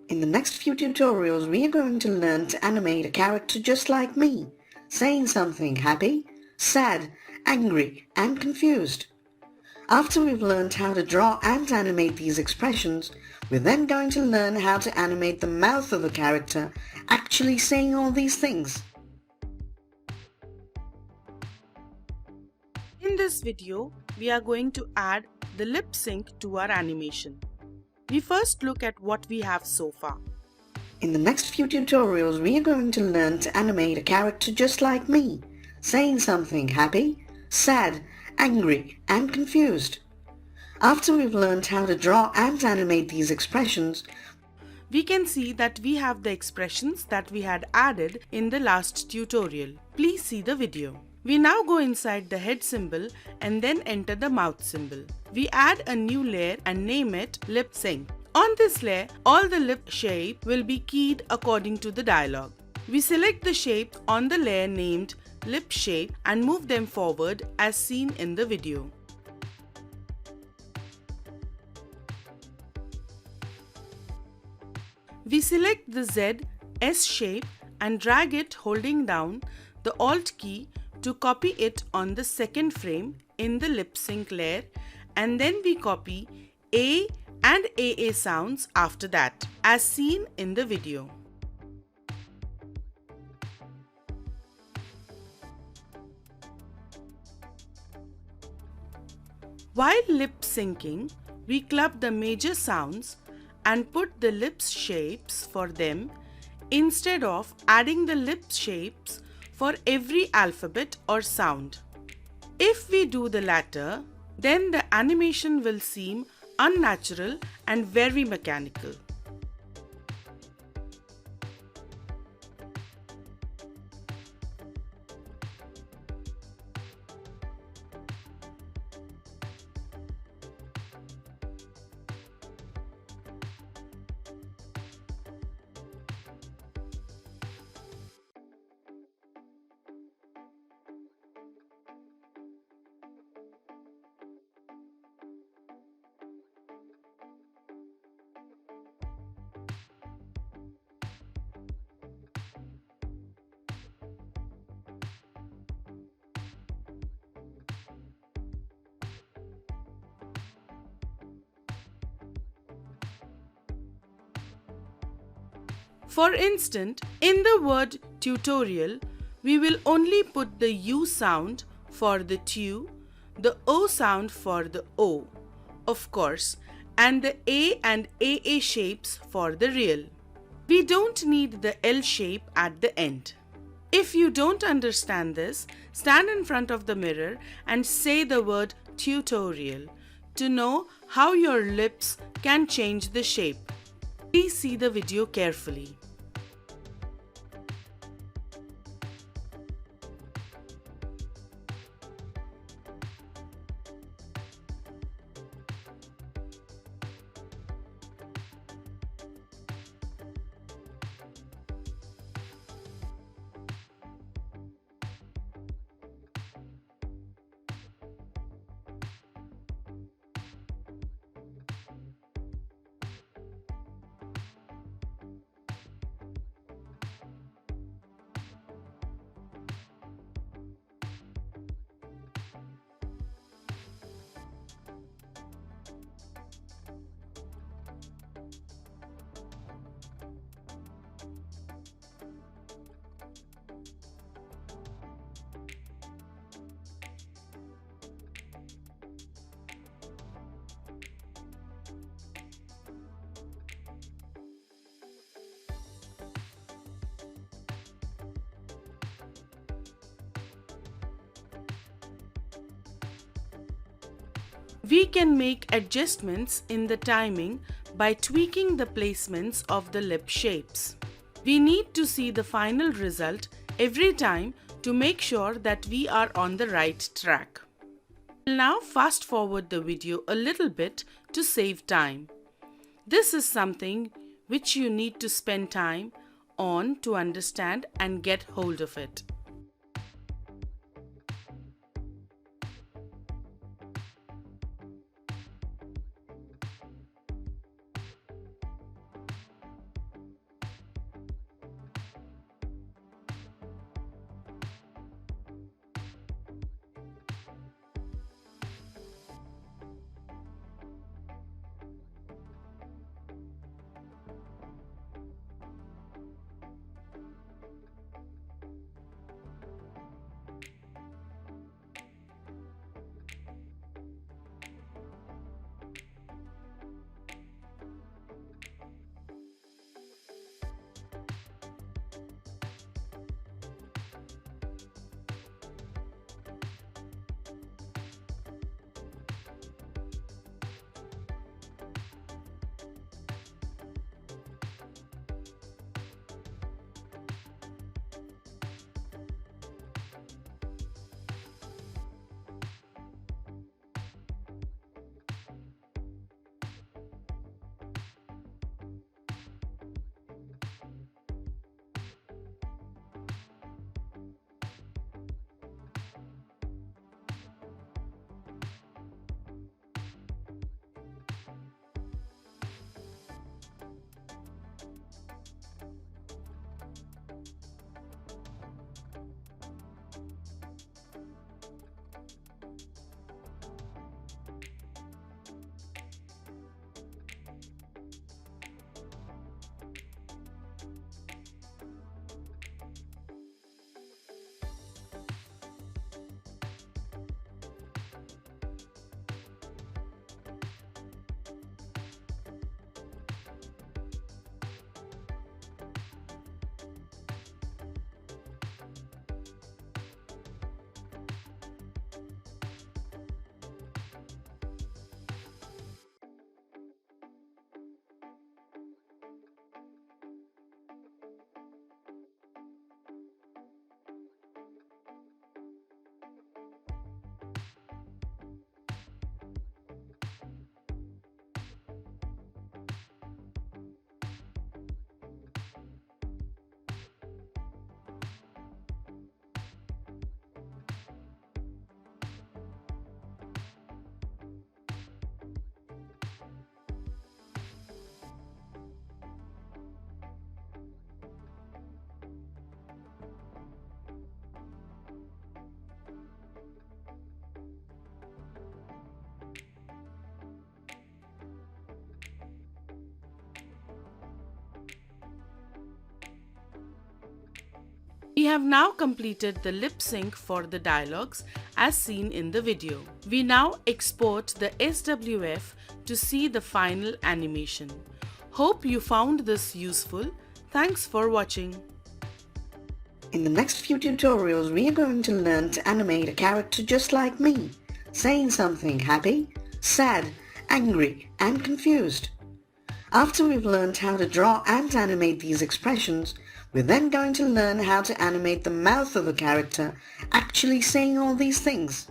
In the next few tutorials, we are going to learn to animate a character just like me, saying something happy, sad, angry, and confused. After we've learned how to draw and animate these expressions, we're then going to learn how to animate the mouth of a character actually saying all these things. In this video, we are going to add the lip sync to our animation. We first look at what we have so far. In the next few tutorials, we are going to learn to animate a character just like me, saying something happy, sad, angry, and confused. After we've learned how to draw and animate these expressions, We can see that we have the expressions that we had added in the last tutorial. Please see the video. We now go inside the head symbol and then enter the mouth symbol. We add a new layer and name it Lip Sync. On this layer, all the lip shape will be keyed according to the dialog. We select the shape on the layer named Lip Shape and move them forward as seen in the video. We select the Z S shape and drag it holding down the Alt key to copy it on the second frame in the lip sync layer, and then we copy A and AA sounds after that, as seen in the video. While lip syncing, we club the major sounds and put the lip shapes for them instead of adding the lip shapes for every alphabet or sound. If we do the latter, then the animation will seem unnatural and very mechanical. For instance, in the word tutorial, we will only put the U sound for the tu, the O sound for the O, of course, and the A and AA shapes for the real. We don't need the L shape at the end. If you don't understand this, stand in front of the mirror and say the word tutorial to know how your lips can change the shape. Please see the video carefully. We can make adjustments in the timing by tweaking the placements of the lip shapes. We need to see the final result every time to make sure that we are on the right track. Now fast forward the video a little bit to save time. This is something which you need to spend time on to understand and get hold of it. have now completed the lip sync for the dialogues as seen in the video. We now export the SWF to see the final animation. Hope you found this useful. Thanks for watching. In the next few tutorials, we are going to learn to animate a character just like me, saying something happy, sad, angry, and confused. After we've learned how to draw and animate these expressions, we're then going to learn how to animate the mouth of a character actually saying all these things.